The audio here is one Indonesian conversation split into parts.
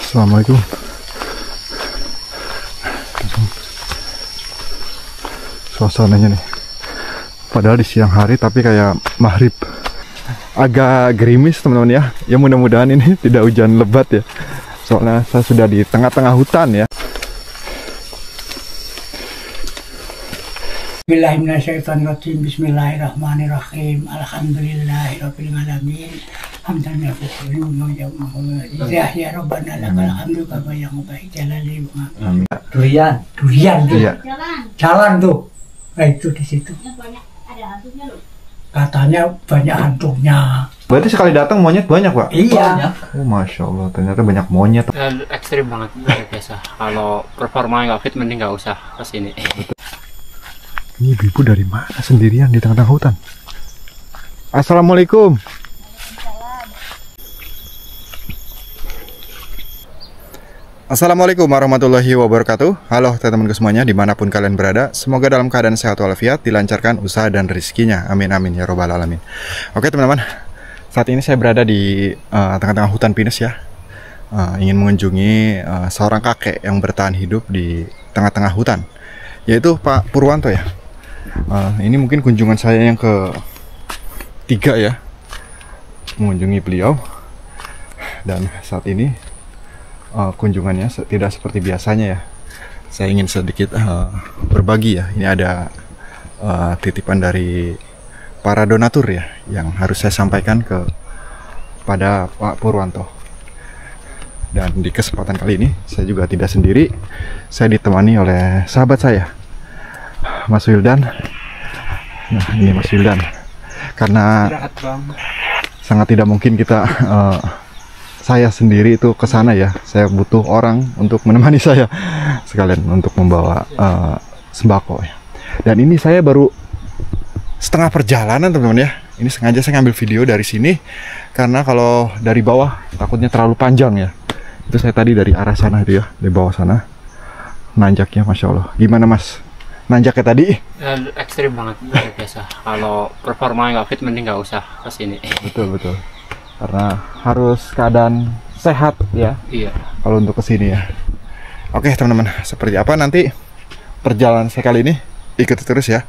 Assalamualaikum. Suasananya nih, padahal di siang hari tapi kayak maghrib. Agak gerimis teman-teman ya. Ya mudah-mudahan ini tidak hujan lebat ya. Soalnya saya sudah di tengah-tengah hutan ya. Bismillahirrahmanirrahim. Bismillahirrahmanirrahim. Alhamdulillahirabbil alamin. Hamdan ya rabbana lakal hamdu kama yang baik jalali wa amin. Durian tuh. Iya. Jalan tuh. Nah, itu di situ. Ada hantunya loh. Katanya banyak hantunya. Berarti sekali datang monyet banyak, Pak? Iya. Oh, Masya Allah, ternyata banyak monyet. Ekstrim banget, biasa. Kalau performa nggak fit, mending nggak usah kesini. Ini ibu dari mana sendirian di tengah-tengah hutan? Assalamualaikum. Assalamualaikum warahmatullahi wabarakatuh. Halo teman-teman semuanya dimanapun kalian berada. Semoga dalam keadaan sehat walafiat, dilancarkan usaha dan rezekinya. Amin amin ya robbal alamin. Oke teman-teman, saat ini saya berada di tengah-tengah hutan pinus ya. Ingin mengunjungi seorang kakek yang bertahan hidup di tengah-tengah hutan, yaitu Pak Purwanto ya. Ini mungkin kunjungan saya yang ketiga ya, mengunjungi beliau. Dan saat ini kunjungannya tidak seperti biasanya ya. Saya ingin sedikit berbagi ya. Ini ada titipan dari para donatur ya, yang harus saya sampaikan kepada Pak Purwanto. Dan di kesempatan kali ini saya juga tidak sendiri. Saya ditemani oleh sahabat saya, Mas Wildan. Nah ini Mas Wildan. Karena sangat tidak mungkin kita saya sendiri itu ke sana ya. Saya butuh orang untuk menemani saya, sekalian untuk membawa sembako ya. Dan ini saya baru setengah perjalanan teman-teman ya. Ini sengaja saya ngambil video dari sini karena kalau dari bawah takutnya terlalu panjang ya. Itu saya tadi dari arah sana itu ya, di bawah sana. Nanjaknya Masya Allah. Gimana Mas? Nanjaknya tadi? Ekstrim banget, biasa. Kalau performa nggak fit, mending nggak usah kesini. Betul. Karena harus keadaan sehat ya. Iya. Kalau untuk kesini ya. Oke teman-teman, seperti apa nanti perjalanan saya kali ini? Ikuti terus ya.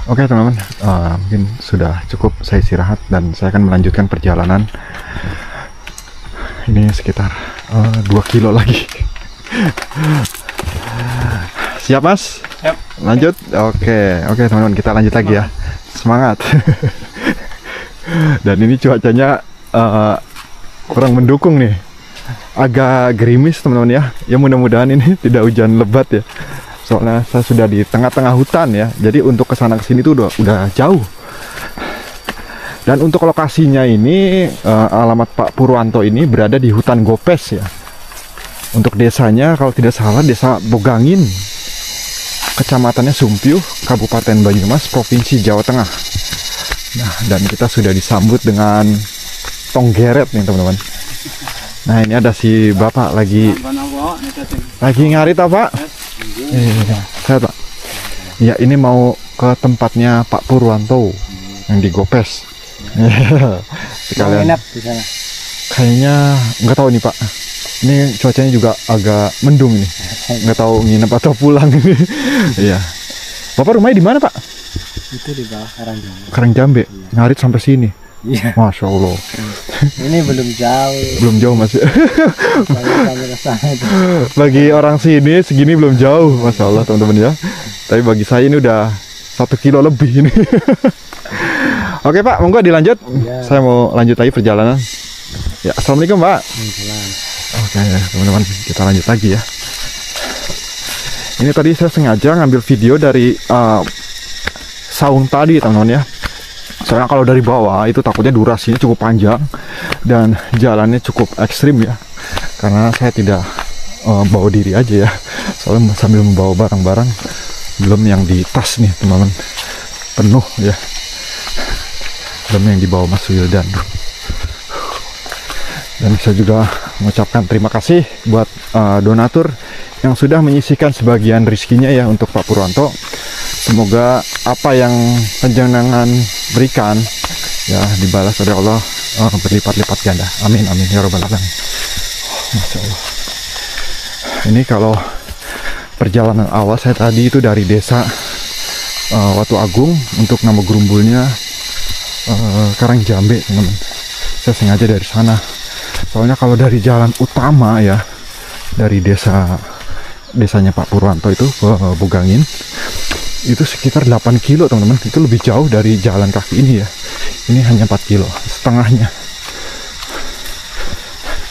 Oke teman-teman, mungkin sudah cukup saya istirahat dan saya akan melanjutkan perjalanan. Ini sekitar 2 kilo lagi. Siap Mas? Siap. Lanjut? Oke teman-teman, kita lanjut lagi ya. Semangat. Dan ini cuacanya kurang mendukung nih. Agak gerimis teman-teman ya. Ya mudah-mudahan ini tidak hujan lebat ya. Soalnya saya sudah di tengah-tengah hutan ya. Jadi untuk kesana kesini tuh udah jauh. Dan untuk lokasinya ini alamat Pak Purwanto ini berada di hutan Gopes ya. Untuk desanya kalau tidak salah desa Bogangin, kecamatannya Sumpiuh, Kabupaten Banyumas, Provinsi Jawa Tengah. Nah, dan kita sudah disambut dengan tonggeret nih teman-teman. Nah, ini ada si Bapak lagi ngarit apa? Saya Pak. Ya, ini mau ke tempatnya Pak Purwanto yang di Gopes. Sekalian. Enak di sana. Kayaknya nggak tahu nih Pak. Ini cuacanya juga agak mendung nih. Nggak tahu nginep atau pulang ini. Iya. Bapak rumahnya di mana Pak? Itu di bawah Karangjambe. Karangjambe. Ngarit sampai sini. Iya. Masya Allah. Ini belum jauh. Belum jauh Mas. Sampai ke sana itu. Bagi orang sini segini belum jauh, Masya Allah teman-teman ya. Tapi bagi saya ini udah 1 kilo lebih ini. Oke Pak, monggo dilanjut. Ya. Saya mau lanjut lagi perjalanan. Ya, Assalamualaikum Pak. Oke teman-teman, kita lanjut lagi ya. Ini tadi saya sengaja ngambil video dari saung tadi teman-teman ya. Soalnya kalau dari bawah itu takutnya durasinya cukup panjang dan jalannya cukup ekstrim ya. Karena saya tidak bawa diri aja ya. Soalnya sambil membawa barang-barang, belum yang di tas nih teman-teman, penuh ya. Belum yang dibawa Mas Wildan. Dan saya juga mengucapkan terima kasih buat donatur yang sudah menyisihkan sebagian rezekinya ya untuk Pak Purwanto. Semoga apa yang penjenengan berikan ya dibalas oleh Allah berlipat-lipat ganda. Amin amin ya robbal alamin. Masya Allah. Ini kalau perjalanan awal saya tadi itu dari desa Watu Agung untuk nama gerumbulnya Karangjambe, teman-teman. Saya sengaja dari sana. Soalnya kalau dari jalan utama ya, dari desanya Pak Purwanto itu ke Bugangin, itu sekitar 8 kilo, teman-teman. Itu lebih jauh dari jalan kaki ini ya. Ini hanya 4 kilo, setengahnya.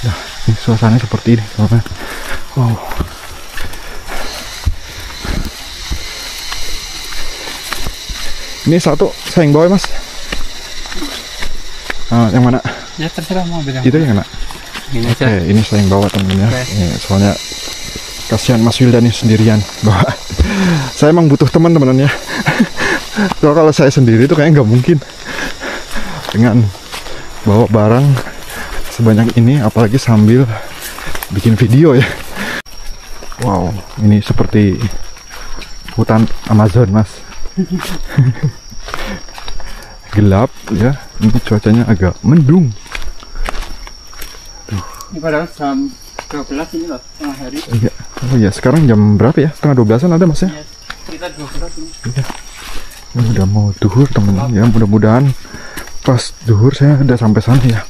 Nah, ini suasananya seperti ini, teman-teman. Wow. Ini satu saya yang bawa, Mas. Yang mana? Ya terserah mau ambil yang Itu yang mana? ini Oke, aja. ini saya yang bawa, teman-teman ya. Oke. Soalnya kasihan Mas Wildan nih sendirian bawa. Saya emang butuh teman, teman-teman ya. Soalnya kalau saya sendiri itu kayaknya nggak mungkin dengan bawa barang sebanyak ini, apalagi sambil bikin video ya. Wow, ini seperti hutan Amazon, Mas. Gelap ya, ini cuacanya agak mendung. Ini padahal jam 12 ini loh, tengah hari. Iya. Oh iya, sekarang jam berapa ya? Setengah 12-an ada, Mas ya? Ya, sekitar 12 ini. Iya. Ini udah mau duhur, teman-teman ya. Mudah-mudahan pas duhur saya udah sampai sana ya.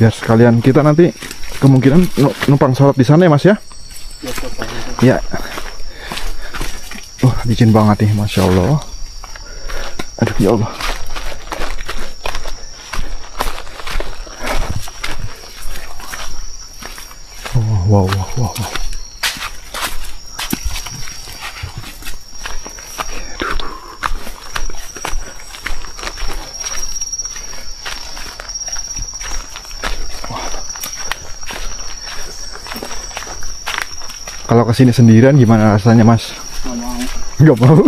Biar sekalian kita nanti kemungkinan numpang sholat di sana ya, Mas ya? Ya, coba. Ya. Licin banget nih, Masya Allah. Aduh, ya Allah. Wow. Kalau kesini sendirian gimana rasanya, Mas? Nggak mau.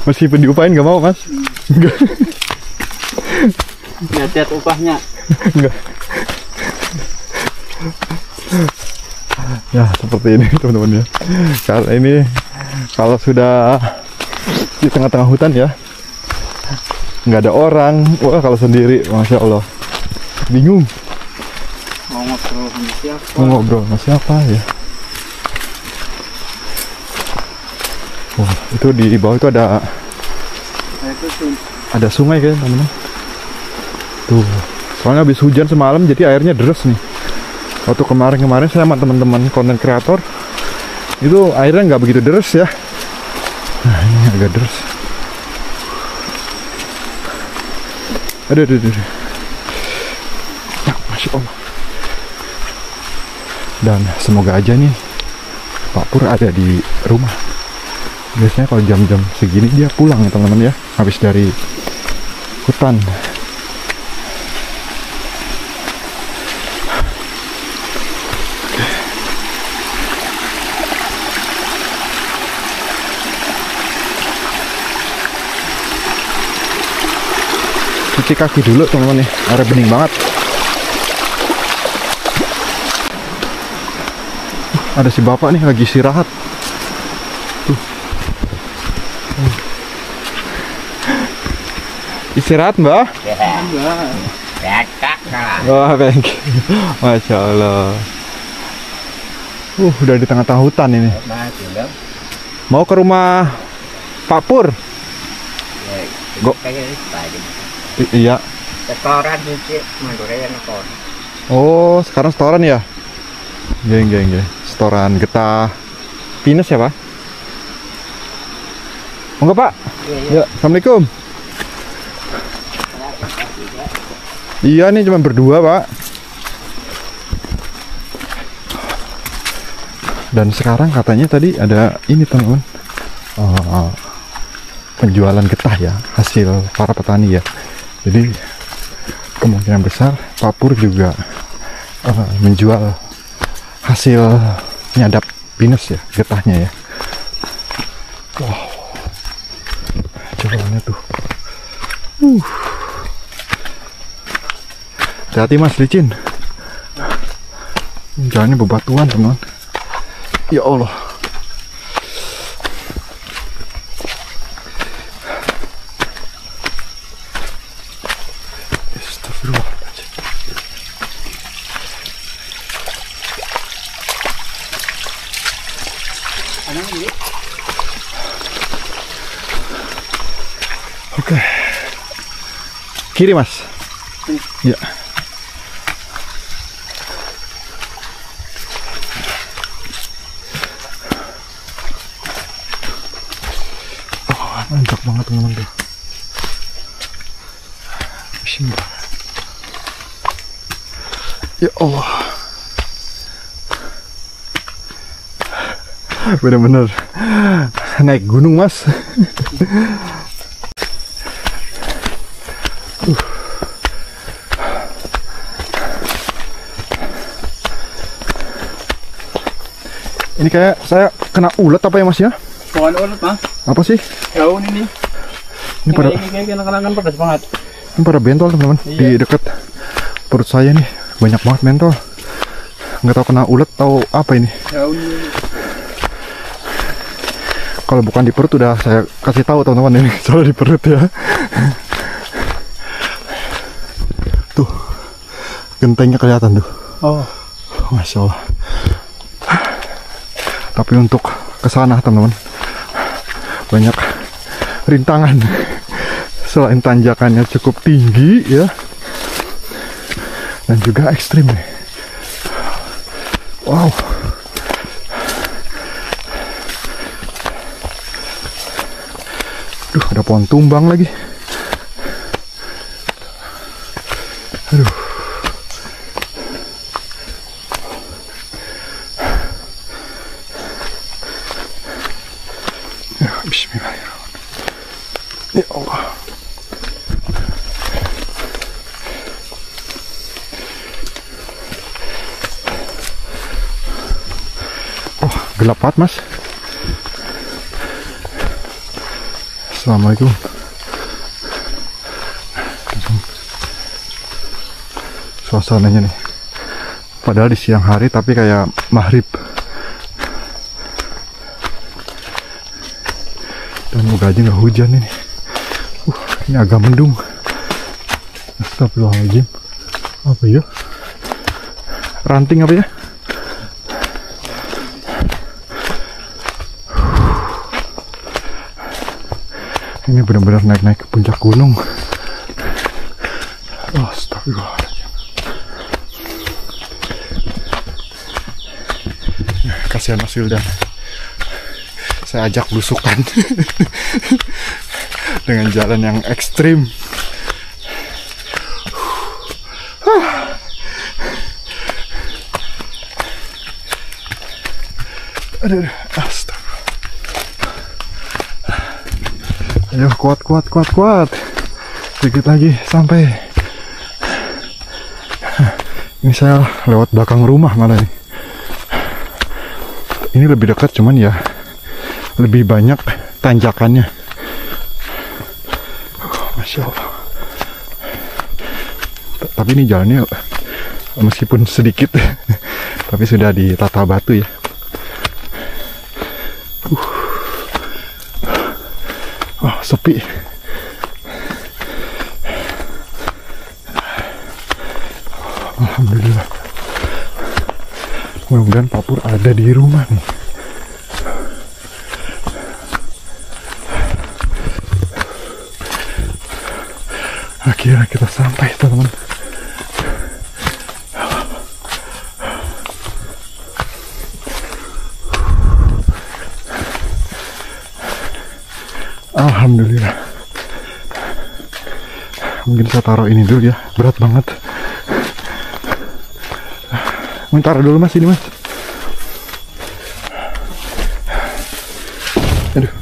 Meskipun diupahin nggak mau, Mas. Nggak. Lihat upahnya. Nggak. Ya seperti ini, teman-teman ya. Karena ini kalau sudah di tengah-tengah hutan ya, nggak ada orang. Wah, kalau sendiri, Masya Allah, bingung Mau ngobrol sama siapa? mau ngobrol sama siapa ya. Wah, itu di bawah itu ada sungai kayaknya, teman-teman. Tuh, soalnya habis hujan semalam jadi airnya deras nih. Waktu kemarin saya sama teman-teman konten kreator itu airnya nggak begitu deras ya. Nah, ini agak deras. Aduh. Ya, Masya Allah. Dan semoga aja nih Pak Pur ada di rumah. Biasanya kalau jam-jam segini dia pulang ya, teman-teman ya, habis dari hutan. Cuci kaki dulu, teman-teman nih, air bening banget. Ada si bapak nih lagi istirahat. Tuh. Istirahat, Mbak? Wah, thank you. Masya Allah. Udah di tengah-tengah hutan ini. Mau ke rumah Pak Pur? Iya. Setoran cuci, mandornya nukon. Oh, sekarang setoran ya? Geng. Setoran getah pinus ya, Pak? Enggak, Pak? Ya, Assalamualaikum. Iya, nih cuma berdua, Pak. Dan sekarang katanya tadi ada ini, teman-teman. Penjualan getah ya, hasil para petani ya. Jadi kemungkinan besar Pak Pur juga menjual hasil nyadap pinus ya, getahnya ya. Wow, cobaannya tuh. Hati-hati, Mas, licin. Jalannya bebatuan teman. Ya Allah. Astagfirullahaladzim. Oke. Kiri mas. Ya. Mantap banget teman-teman tuh. Bismillah. Ya Allah. Bener-bener naik gunung mas. Ini kayak saya kena ulet apa ya mas ya? Bukan ulet mas. Apa sih? Daun ini. Ini pada Kenang-kenangan pedas banget. Ini pada bentol teman-teman. Di dekat perut saya nih banyak banget bentol. Nggak tahu kena ulet atau apa ini. Daun ini. Kalau bukan di perut udah saya kasih tahu teman-teman ini. Soalnya di perut ya. Tuh gentengnya kelihatan tuh. Oh. Masya Allah. Tapi untuk kesana teman-teman banyak rintangan. Selain tanjakannya cukup tinggi ya, dan juga ekstrim nih. Wow. Duh, ada pohon tumbang lagi. Aduh. Ya, bismillahirrahmanirrahim. Ya Allah. Oh, gelap banget mas. Assalamualaikum. Suasananya nih. Padahal di siang hari tapi kayak maghrib. Dan moga aja nggak hujan ini. Ini agak mendung. Astagfirullahaladzim. Apa ya? Ranting apa ya? Ini benar-benar naik-naik ke puncak gunung. Astagfirullahaladzim. Kasihan Mas Wildan. Saya ajak belusukan dengan jalan yang ekstrim. Aduh, astaga. Ayo kuat. Sedikit lagi sampai. Ini saya lewat belakang rumah malah nih. Ini lebih dekat cuman ya lebih banyak tanjakannya. Masya Allah. Tapi ini jalannya meskipun sedikit tapi sudah ditata batu ya. Oh, sepi. Alhamdulillah. Mudah-mudahan Pak Pur ada di rumah nih. Akhirnya kita sampai teman-teman. Alhamdulillah. Mungkin saya taruh ini dulu ya, berat banget. Taruh dulu mas, ini mas. Aduh.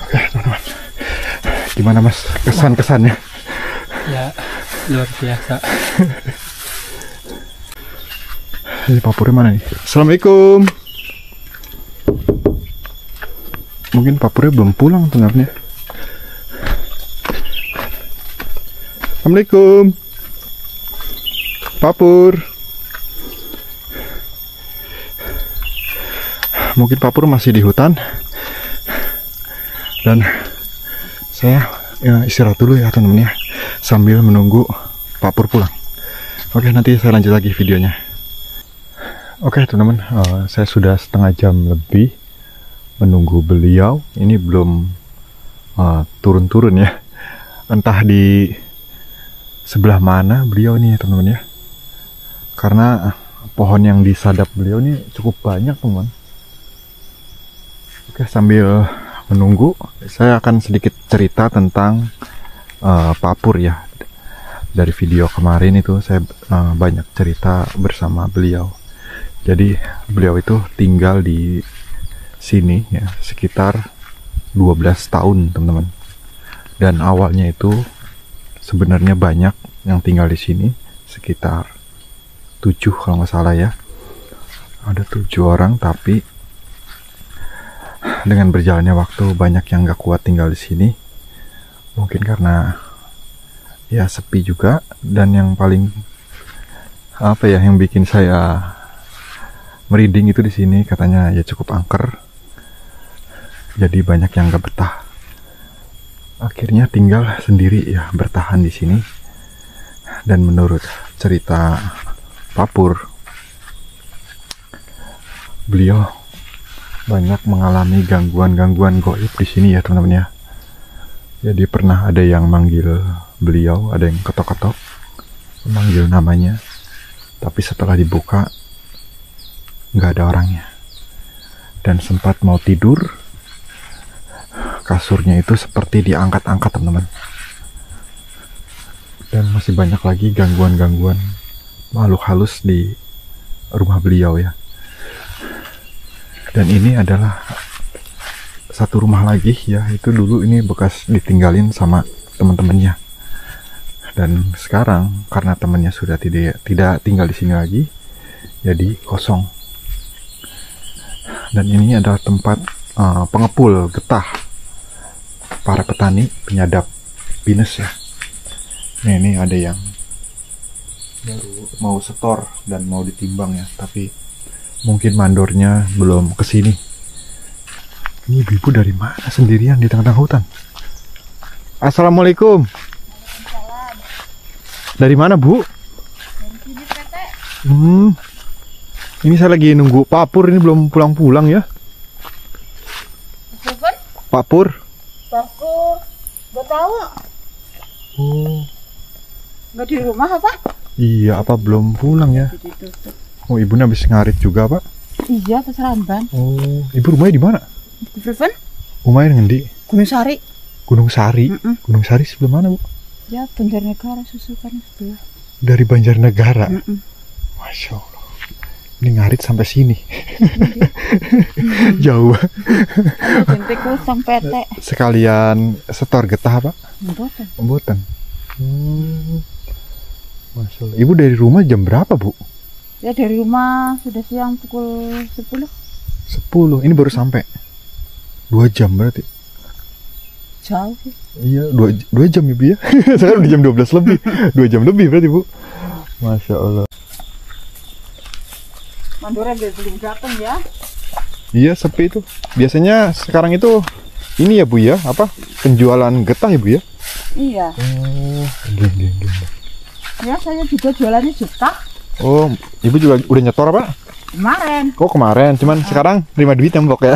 Oke teman-teman, gimana mas kesan-kesannya? Ya luar biasa. Ini Pak Purnya mana nih? Assalamualaikum. Mungkin Pak Purnya belum pulang sebenarnya. Assalamualaikum. Papur. Mungkin Papur masih di hutan. Dan saya istirahat dulu ya teman-teman ya, sambil menunggu Papur pulang. Oke, nanti saya lanjut lagi videonya. Oke teman-teman, saya sudah setengah jam lebih menunggu beliau. Ini belum turun-turun ya. Entah di sebelah mana beliau ini ya teman-teman ya. Karena pohon yang disadap beliau ini cukup banyak teman-teman. Oke, sambil menunggu saya akan sedikit cerita tentang Papur ya. Dari video kemarin itu saya banyak cerita bersama beliau. Jadi beliau itu tinggal di sini ya sekitar 12 tahun teman-teman. Dan awalnya itu sebenarnya banyak yang tinggal di sini, sekitar 7 kalau nggak salah ya. Ada 7 orang, tapi dengan berjalannya waktu banyak yang nggak kuat tinggal di sini. Mungkin karena ya sepi juga, dan yang paling apa ya yang bikin saya merinding itu di sini katanya ya cukup angker. Jadi banyak yang nggak betah. Akhirnya tinggal sendiri ya, bertahan di sini. Dan menurut cerita Papur, beliau banyak mengalami gangguan-gangguan gaib di sini ya teman-teman ya. Jadi pernah ada yang manggil beliau, ada yang ketok-ketok memanggil namanya, tapi setelah dibuka nggak ada orangnya. Dan sempat mau tidur, kasurnya itu seperti diangkat-angkat teman-teman. Dan masih banyak lagi gangguan-gangguan makhluk halus di rumah beliau ya. Dan ini adalah satu rumah lagi ya, itu dulu ini bekas ditinggalin sama teman-temannya. Dan sekarang karena temannya sudah tidak tinggal di sini lagi, jadi kosong. Dan ini adalah tempat pengepul getah para petani penyadap pinus ya. Nah, ini ada yang baru mau setor dan mau ditimbang ya, tapi mungkin mandornya belum kesini. Ini ibu dari mana sendirian di tengah-tengah hutan? Assalamualaikum. Dari mana Bu? Dari sini Tete. Ini saya lagi nunggu Papur, ini belum pulang-pulang ya. Siapa? Papur. Baku. Gak tahu. Oh. Gak di rumah apa? Iya, apa belum pulang ya? Ditutup. Oh, ibunya habis ngarit juga, Pak? Iya, ke Seramban. Oh, ibu rumahnya di mana? Di Freven? Rumahnya ngendi? Gunung Sari. Gunung Sari. Gunung Sari sebelah mana, Bu? Ya, Banjarnegara susukan sebelah. Dari Banjarnegara. Masya Allah. Ini ngarit sampai sini. Jauh. Jentiku sampai Tete. Sekalian setor getah, Pak? Mboten. Pembuatan. Masya Allah. Ibu dari rumah jam berapa, Bu? Ya dari rumah sudah siang pukul 10. 10. Ini baru sampai. 2 jam berarti. Jauh sih. Iya, 2 jam Ibu ya. Sekarang udah jam 12 lebih. 2 jam lebih berarti, Bu. Masya Allah. Mandora belum datang ya. Iya, sepi itu. Biasanya sekarang itu ini ya, Bu ya, apa? Penjualan getah ya, Bu ya? Iya. Oh, gini. Ya saya juga jualannya getah. Oh, Ibu juga udah nyetor apa? Kemarin. Oh, kemarin. Cuman sekarang terima duit ya, Mbok ya.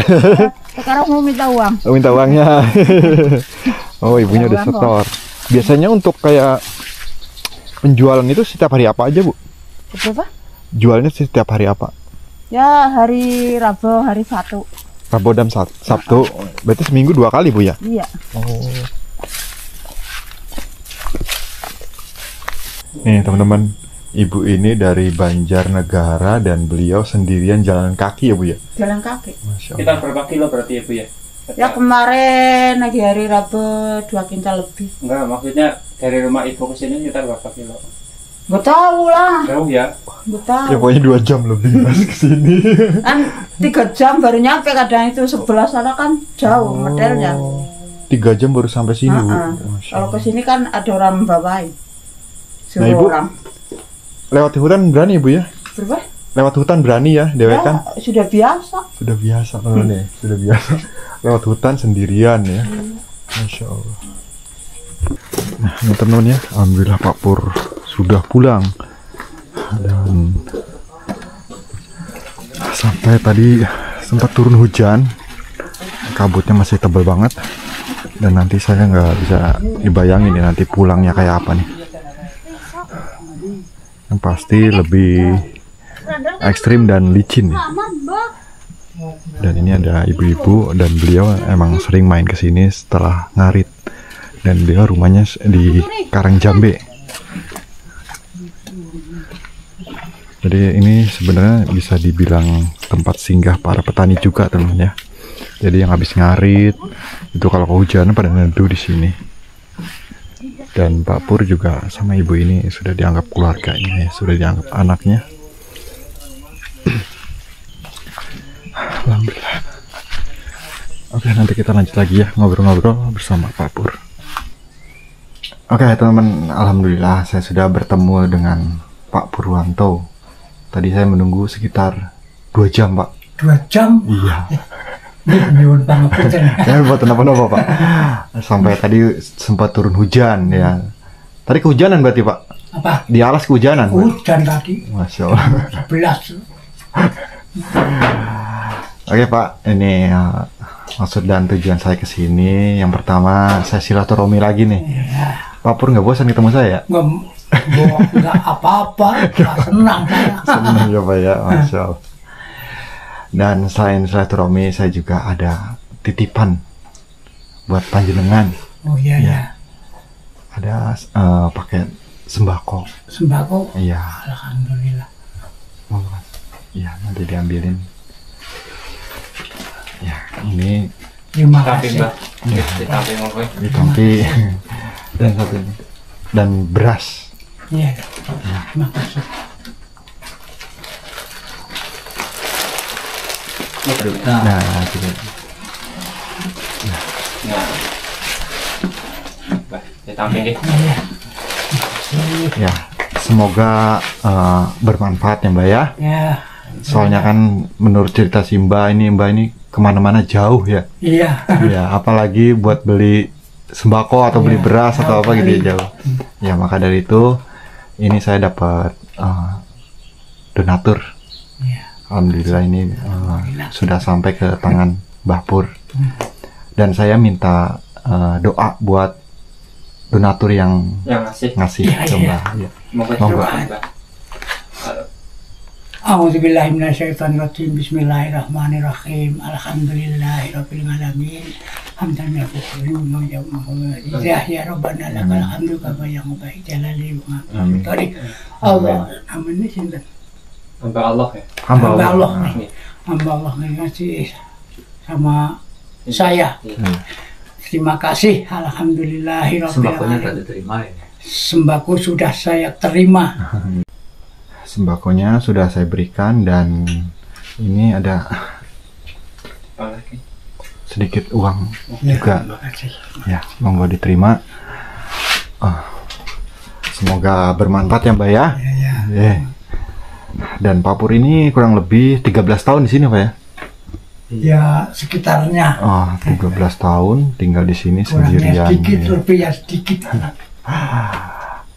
Sekarang mau minta uang. Oh, minta uangnya. Oh, ibunya udah setor. Biasanya untuk kayak penjualan itu setiap hari apa aja, Bu? Berapa? Jualnya setiap hari apa? Ya hari Rabu, hari Sabtu. Rabu dan Sabtu. Berarti seminggu 2 kali, Bu ya? Iya. Oh. Nih, teman-teman. Ibu ini dari Banjarnegara dan beliau sendirian jalan kaki ya, Bu ya? Jalan kaki. Masya Allah. Kita berapa kilo berarti ya Bu ya? Ya kemarin lagi hari Rabu 2 kintal lebih. Enggak, maksudnya dari rumah ibu ke sini kita berapa kilo? Gak tahu lah. Jauh ya? Gak tahu. Ya pokoknya 2 jam lebih Mas kesini. Kan 3 jam baru nyampe, kadang itu sebelah sana kan jauh modelnya. 3 jam baru sampai sini, Bu. Masya Kalau Allah. ke sini kan ada orang membawain. Nah, Ibu, orang. lewat hutan berani Ibu ya? Berapa? Lewat hutan berani ya, dewekan? Ya, sudah biasa. Sudah biasa nih, sudah biasa. Lewat hutan sendirian ya. Masya Allah. Nah, ini teman ya, alhamdulillah Pak Pur sudah pulang. Dan sampai tadi sempat turun hujan, kabutnya masih tebal banget. Dan nanti saya nggak bisa dibayangin nih nanti pulangnya kayak apa nih. Yang pasti lebih ekstrim dan licin. Dan ini ada ibu-ibu dan beliau emang sering main ke sini setelah ngarit. Dan beliau rumahnya di Karangjambe. Jadi ini sebenarnya bisa dibilang tempat singgah para petani juga teman ya. Jadi yang habis ngarit itu kalau kehujanan pada neduh di sini. Dan Pak Pur juga sama ibu ini sudah dianggap keluarganya ya, sudah dianggap anaknya. Alhamdulillah. Oke, nanti kita lanjut lagi ya ngobrol-ngobrol bersama Pak Pur. Oke teman-teman, alhamdulillah saya sudah bertemu dengan Pak Purwanto. Tadi saya menunggu sekitar 2 jam Pak. 2 jam? Iya. Nyuwun pangapunten. Ya buat apa-apa Pak. Sampai tadi sempat turun hujan ya. Tadi kehujanan berarti Pak? Apa? Di alas kehujanan? Hujan tadi. Masya Allah. 11. Oke Pak, ini maksud dan tujuan saya ke sini. Yang pertama saya silaturahmi lagi nih. Ya. Pak Pur nggak bosan ketemu saya? Nggak apa-apa, senang saya. Senang ya Pak ya, Masya Allah. Dan selain silaturahmi, saya juga ada titipan buat panjenengan. Oh iya ya. Ada paket sembako. Sembako? Iya. Alhamdulillah. Oh, iya, nanti diambilin. Ya, ini Terima Tapi kasih. Mbak, tapi mau gue. ditampi dan satu ini. Dan beras. Iya. Terima kasih. Nah, gitu. Nah. Mbak, tapi deh. Iya. Ya, semoga bermanfaat ya Mbak ya. Ya. Soalnya kan menurut cerita si Mbak ini kemana-mana jauh ya. Iya. Ya, apalagi buat beli sembako atau beli beras atau apa gitu ya jauh. Ya, maka dari itu ini saya dapat donatur. Iya. Alhamdulillah ini sudah sampai ke tangan Mbah Pur. Dan saya minta doa buat donatur yang Yang ngasih. ngasih Iya, ke iya. Mbah. Ya. Monggo Monggo. coba Mbak. A'udzubillahiminasyaitonirrajim. Bismillahirrahmanirrahim. Alhamdulillahirabbil alamin. Hamdan ya Rabbana lakal hamdu kama yanbaghi jalali wa Amin. tadi Allah amin sinten. Hamba Allah ya. Hamba Hamba Allah. Allah nih. Hamba Allah ngasih sama saya. Hmm. Terima kasih. Alhamdulillahirabbil Sembakonya tak alamin. diterima ya. Sembako sudah saya terima. Sembakonya sudah saya berikan dan ini ada Apa lagi? sedikit uang Ya, juga. terima kasih. Ya, monggo diterima. Semoga bermanfaat ya Mbak ya. Ya, ya. Yeah. Dan Pak Pur ini kurang lebih 13 tahun di sini Pak ya. Ya sekitarnya. Oh, 13 tahun tinggal di sini Kurangnya sendirian. sedikit, Ya. rupiah sedikit.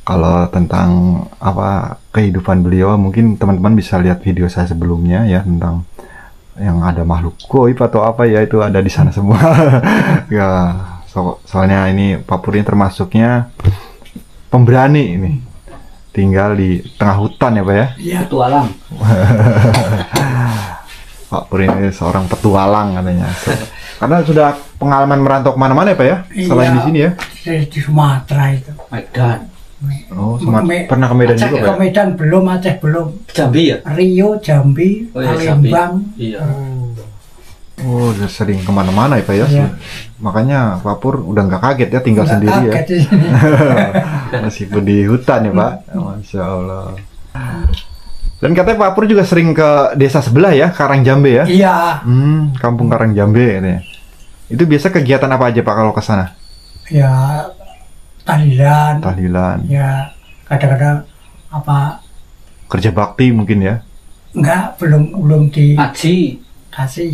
Kalau tentang apa kehidupan beliau, mungkin teman-teman bisa lihat video saya sebelumnya ya tentang yang ada makhluk goib atau apa ya, itu ada di sana semua. Ya, soalnya ini Pak Pur ini termasuknya pemberani ini. Tinggal di tengah hutan ya Pak ya. Ya, Petualang. Pak Pur ini seorang petualang katanya. Karena sudah pengalaman merantau kemana-mana ya Pak ya, selain Iya. di sini ya. di Sumatera itu. Medan. Oh, pernah ke Medan Aceh juga ke Pak ya? Medan belum, Aceh belum. Jambi ya? Rio, Jambi, Oh iya, Jambi. Palembang. Iya. Oh, udah sering kemana-mana ya Pak ya. Iya. Makanya Pak Pur udah nggak kaget ya tinggal Nggak sendiri ya. kaget di sini. Meskipun di hutan ya Pak. Masya Allah. Dan katanya Pak Pur juga sering ke desa sebelah ya, Karangjambe ya. Iya, Kampung Karangjambe katanya. Itu biasa kegiatan apa aja Pak kalau ke sana? ya tahlilan. Tahlilan. Ya kadang-kadang apa kerja bakti mungkin ya? Enggak, belum Aji. dikasih.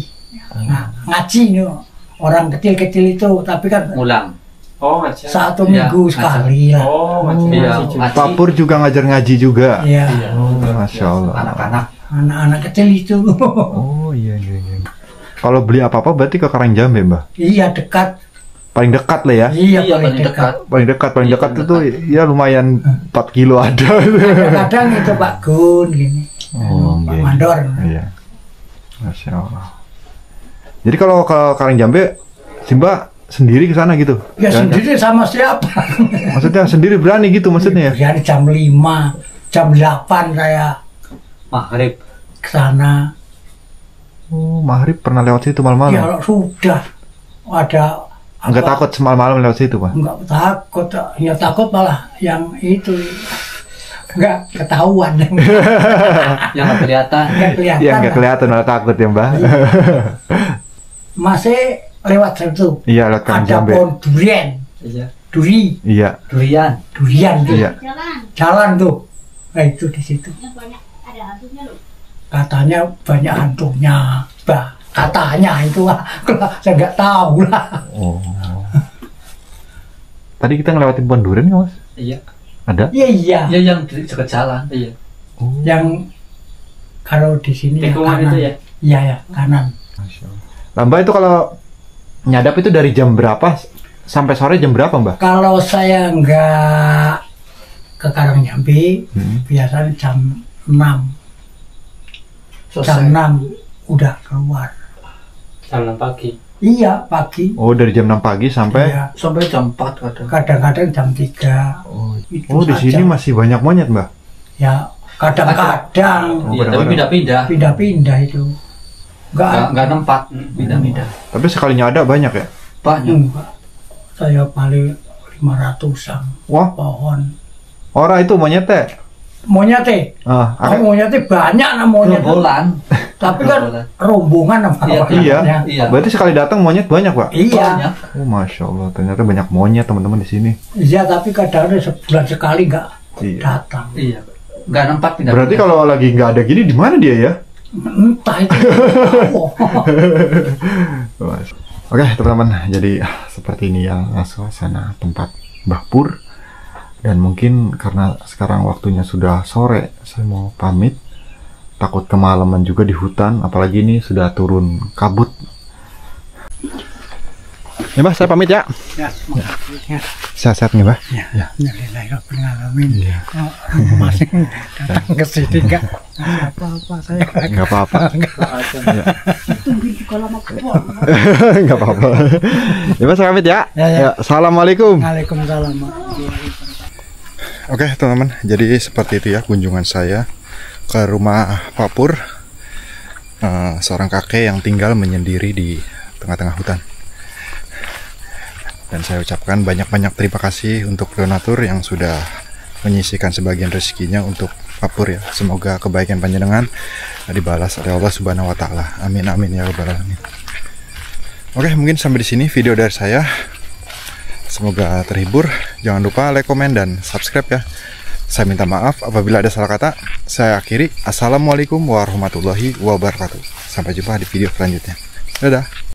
Nah, ngaji nih orang kecil-kecil itu, tapi kan Ngulang. Oh, ngaji. satu Iya, minggu ngaji. sekali lah. Oh, ngaji. Iya, ngaji. Pak Pur juga ngajar ngaji juga. Iya, Oh, Masya Allah. Anak-anak. anak-anak kecil itu. Oh iya. Kalau beli apa-apa berarti ke Karangjambe, Mbah? Iya, dekat. Paling dekat lah ya? Iya, Iya, paling dekat. Paling dekat itu ya lumayan 4 kilo ada. Kadang-kadang itu Pak Gun gini. Oh, Pak iya. Mandor. Iya. Masya Allah. Jadi kalau ke Karangjambe, Simba sendiri ke sana gitu? Ya sendiri sama siapa? Maksudnya sendiri berani gitu maksudnya ya? Jadi jam 5, jam 8 saya Maghrib. ke sana. Oh, Maghrib pernah lewat situ malam-malam? Ya sudah ada. Enggak takut semalam-malam lewat situ, Pak? Enggak takut, ya takut malah yang itu enggak ketahuan. Yang nggak kelihatan. Enggak kelihatan. Iya, nggak kelihatan malah takut ya, Mbah. Masih lewat situ. Iya, lewat Ada Karangjambe. pohon durian, Iya. duri, Iya, Durian. durian tuh. iya. Jalan tuh. Nah itu di situ. Katanya banyak hantunya. Bah, katanya itu lah. Saya nggak tahu lah. Oh. Tadi kita ngelewatin pohon durian nggak, Mas? Iya. Ada? Iya iya. Iya, yang di dekat jalan. Iya. Oh. Yang kalau di sini ya Tikungan kanan. itu ya? Iya ya kanan. Masya Allah. Lah, Mbak itu kalau nyadap itu dari jam berapa sampai sore jam berapa, Mbak? Kalau saya nggak ke Karangjambe, biasanya jam 6. Jam 6 udah keluar. Jam 6 pagi. Iya pagi. Oh, dari jam 6 pagi sampai Iya. Sampai jam 4 kadang. Kadang-kadang jam 3. Itu Oh, di saja. sini masih banyak monyet, Mbak. Ya kadang-kadang Oh, Iya, tapi kadang-kadang. pindah-pindah. pindah-pindah itu. Nggak tempat. Pindah-pindah. Tapi sekalinya ada banyak ya? Banyak. Enggak. Saya paling 500-an Wah, pohon. orang itu monyetnya. Monyet monyetnya banyak nah monyet. Gerombolan. Tapi kan Gerombolan. rombongan apa Iya, Iya. Iya. Berarti sekali datang monyet banyak, Pak? Iya. Banyak. Oh, Masya Allah. Ternyata banyak monyet teman-teman di sini. Iya, tapi kadang-kadang sebulan sekali nggak Iya. datang. Iya. Nggak tempat pindah. Berarti kalau lagi nggak ada gini, di mana dia ya? Entah itu. Oke, teman-teman. Jadi seperti ini ya suasana tempat Mbah Pur. Dan mungkin karena sekarang waktunya sudah sore, saya mau pamit. Takut kemalaman juga di hutan, apalagi ini sudah turun kabut. Ya, Mbah, saya pamit ya. Ya, Sehat-sehat nih, Mbah. ya. Alhamdulillahirabbil alamin. Iya. Masih datang ke sini nggak apa-apa saya. Nggak apa-apa. Tunggu juga lama kebon. Nggak apa-apa. Ya, Mbah, saya pamit ya. Ya, ya. Ya, Assalamualaikum. Waalaikumsalam. Oke teman-teman, jadi seperti itu ya kunjungan saya ke rumah Pak Pur, seorang kakek yang tinggal menyendiri di tengah-tengah hutan. Dan saya ucapkan banyak-banyak terima kasih untuk donatur yang sudah menyisihkan sebagian rezekinya untuk Pak Pur ya. Semoga kebaikan panjenengan dibalas oleh Allah Subhanahu Wa Taala. Amin amin ya rabbal alamin. Oke, mungkin sampai di sini video dari saya. Semoga terhibur. Jangan lupa like, komen, dan subscribe ya. Saya minta maaf apabila ada salah kata. Saya akhiri. Assalamualaikum warahmatullahi wabarakatuh. Sampai jumpa di video selanjutnya. Dadah.